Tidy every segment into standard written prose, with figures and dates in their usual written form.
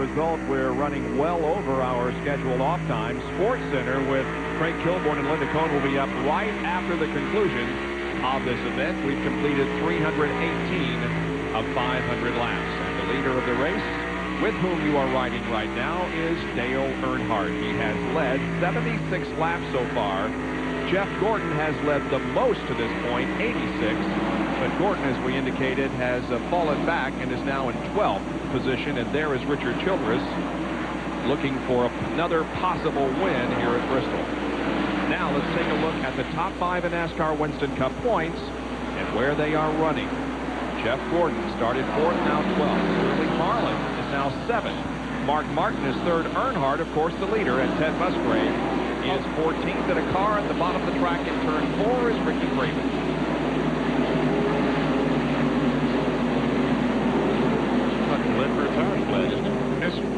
result, we're running well over our scheduled off time. Sports Center with Craig Kilborn and Linda Cohn will be up right after the conclusion of this event. We've completed 318 of 500 laps. And the leader of the race, with whom you are riding right now, is Dale Earnhardt. He has led 76 laps so far. Jeff Gordon has led the most to this point, 86. But Gordon, as we indicated, has fallen back and is now in 12th position. And there is Richard Childress looking for another possible win here at Bristol. Now let's take a look at the top 5 in NASCAR Winston Cup points and where they are running. Jeff Gordon started 4th, now 12th. Sterling Marlin is now 7th. Mark Martin is 3rd. Earnhardt, of course, the leader, and Ted Musgrave is 14th. In a car at the bottom of the track in turn 4 is Ricky Craven.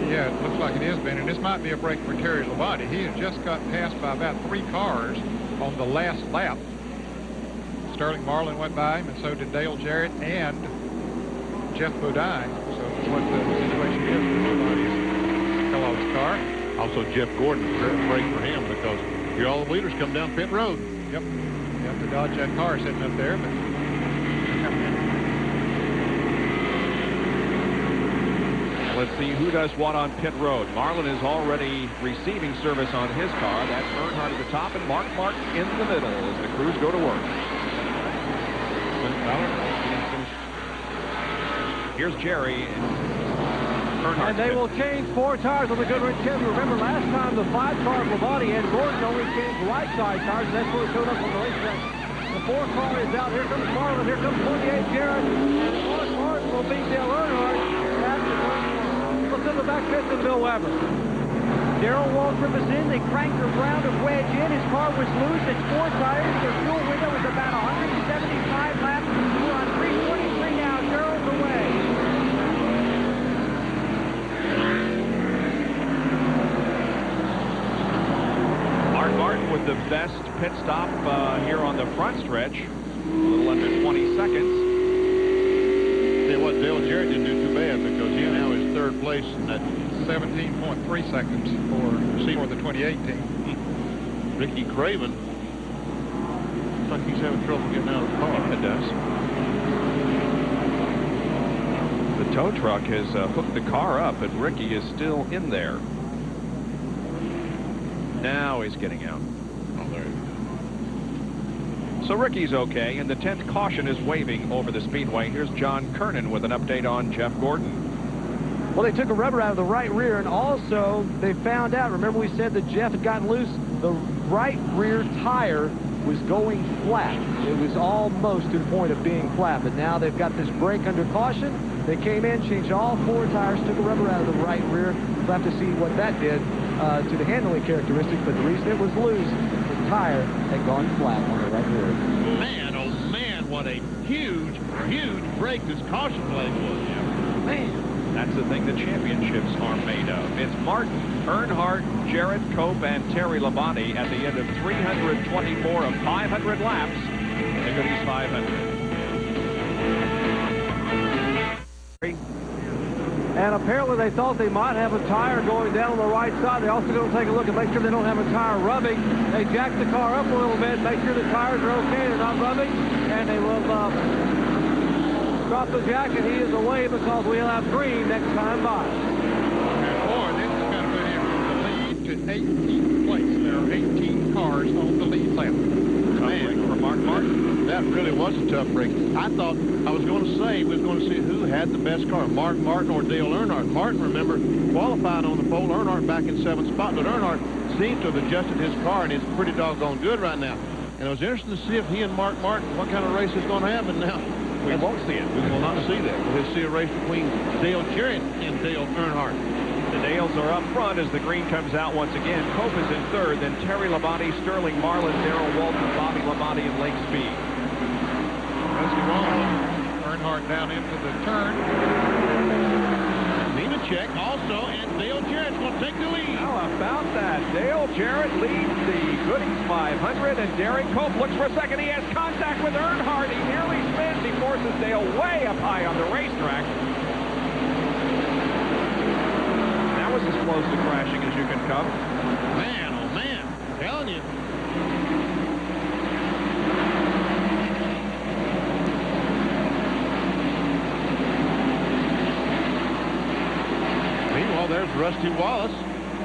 Yeah, it looks like it has been, and this might be a break for Terry Labonte. He has just got passed by about 3 cars on the last lap. Sterling Marlin went by him, and so did Dale Jarrett and Jeff Bodine. So that's what the situation is. Labonte's fell off his car. Also, Jeff Gordon, great break for him because here all the leaders come down pit road. Yep. You have to dodge that car sitting up there, but let's see who does what on pit road. Marlin is already receiving service on his car. That's Earnhardt at the top and Mark Martin in the middle as the crews go to work. Here's Jerry. Earnhardt. And they will change 4 tires on the Goodrich Chevy. Remember, last time the 5 car of Labonte and Gordon only changed right side tires. That's what showed up on the racetrack. The 4 car is out. Here comes Marlin. Here comes 28 Jarrett. And Mark Martin will beat Dale Earnhardt. To the back pit to Bill Weber. Darrell Waltrip is in. They cranked around a wedge in. His car was loose. It's 4 tires. Their fuel window is about 175 laps. We're on 323 now. Darrell's away. Mark Martin with the best pit stop here on the front stretch. A little under 20 seconds. Tell you what, Dale Jarrett didn't do too bad because he now is 3rd place in that 17.3 seconds for the 2018. Ricky Craven. Looks like he's having trouble getting out of the car. It does. The tow truck has hooked the car up, and Ricky is still in there. Now he's getting out. Oh, there he is. So Ricky's okay, and the 10th caution is waving over the speedway. Here's John Kernan with an update on Jeff Gordon. Well, they took a rubber out of the right rear, and also they found out, remember we said that Jeff had gotten loose, the right rear tire was going flat. It was almost to the point of being flat, but now they've got this brake under caution. They came in, changed all 4 tires, took a rubber out of the right rear. We'll have to see what that did to the handling characteristics, but the reason it was loose, the tire had gone flat on the right rear. Man, oh man, what a huge, huge break this caution flag was. Man, that's the thing the championships are made of. It's Martin, Earnhardt, Jarrett, Cope, and Terry Labonte at the end of 324 of 500 laps in the Goodies 500. And apparently they thought they might have a tire going down on the right side. They're also going to take a look and make sure they don't have a tire rubbing. They jack the car up a little bit, make sure the tires are okay, they're not rubbing, and they will drop the jack, and he is away because we'll have green next time by. And boy, this is going to put him from the lead to 18th place. There are 18 cars on the lead lap. Man, for Mark Martin, that really was a tough break. I thought I was going to say we was going to see who had the best car, Mark Martin or Dale Earnhardt. Martin, remember, qualified on the pole. Earnhardt back in 7th spot, but Earnhardt seems to have adjusted his car and is pretty doggone good right now. And it was interesting to see if he and Mark Martin, what kind of race is going to happen now. We won't see it. We will not see that. We'll see a race between Dale Jarrett and Dale Earnhardt. The Dales are up front as the green comes out once again. Cope is in 3rd, then Terry Labonte, Sterling Marlin, Darrell Waltrip, Bobby Labonte, and Lake Speed. Rusty Wall, Earnhardt down into the turn. Check also, and Dale Jarrett's going to take the lead. How about that? Dale Jarrett leads the Goodies 500, and Derek Cope looks for a second. He has contact with Earnhardt. He nearly spins. He forces Dale way up high on the racetrack. close to crashing as you can come. Man, oh man, I'm telling you. Meanwhile, there's Rusty Wallace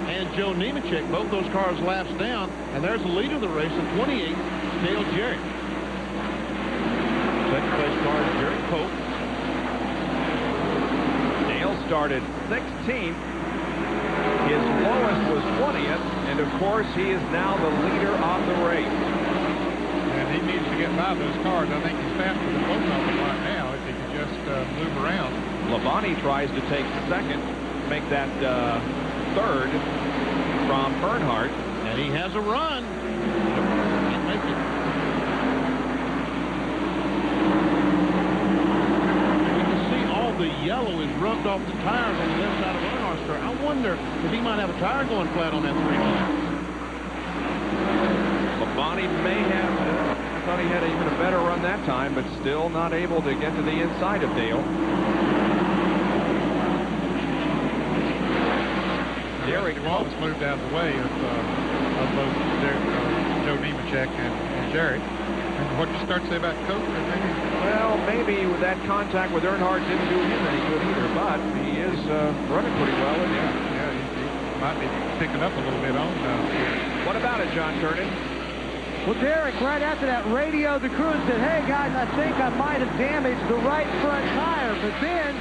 and Joe Nemechek, both those cars laps down, and there's the leader of the race at 28, Dale Jarrett. Second place car is Jarrett Pope. Dale started 16th. His lowest was 20th, and of course he is now the leader of the race. And he needs to get by those cars. I think he's faster than both of them right now if he can just move around. Labonte tries to take second, make that third from Earnhardt. And he has a run. Can't make it. You can see all the yellow is rubbed off the tires on the left side of Earnhardt's car. I wonder if he might have a tire going flat on that 3 line. Labonte may have, I thought he had even a better run that time, but still not able to get to the inside of Dale. Derek Wallace moved out of the way of both Joe Nemechek and Jarrett. And what did you start to say about Coke? Well, maybe with that contact with Earnhardt didn't do him any good either, but he is running pretty well, isn't he? Yeah, he might be picking up a little bit on. What about it, John Turner? Well, Derek, right after that, radioed the crew and said, "Hey, guys, I think I might have damaged the right front tire." But then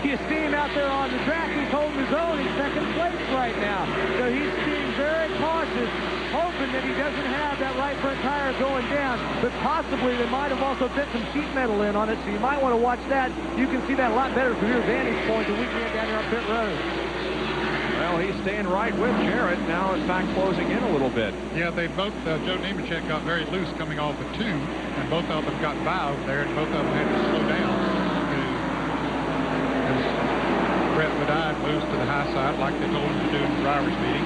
you see him out there on the track. He's holding his own. He's second place right now. So he's being very cautious, hoping that he doesn't have that right front tire going down. But possibly they might have also bit some sheet metal in on it, so you might want to watch that. You can see that a lot better from your vantage point than we can down here on pit road. Well, he's staying right with Jarrett. Now, in fact, closing in a little bit. Yeah, they both, Joe Nemechek got very loose coming off of 2, and both of them got by over there, and both of them had to slow down. Brett Bedine moves to the high side like they told him to do in the driver's meeting.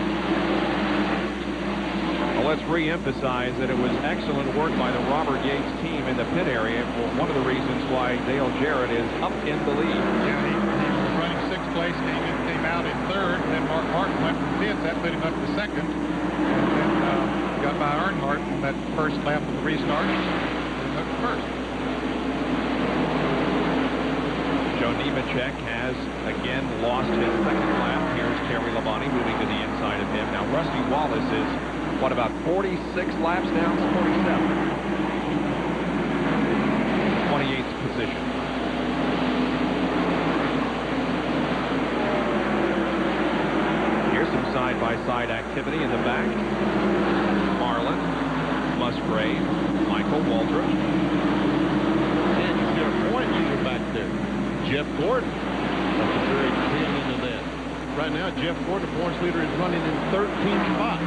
Well, let's re-emphasize that it was excellent work by the Robert Yates team in the pit area. One of the reasons why Dale Jarrett is up in the lead. Yeah, he was running 6th place, came out in 3rd, and then Mark Martin went from 5th. That put him up to 2nd. And then got by Earnhardt in that first lap of the restart. And up to 1st. Joe Nemechek has again lost his 2nd lap. Here's Terry Labonte moving to the inside of him. Now Rusty Wallace is, what, about 46 laps down? 47. 28th position. Here's some side-by-side activity in the back. Marlin, Musgrave, Michael Waldrop. And you see a point leader back there. Jeff Gordon. That's a very tail end of that. Right now, Jeff Gordon, the points leader, is running in 13th spot.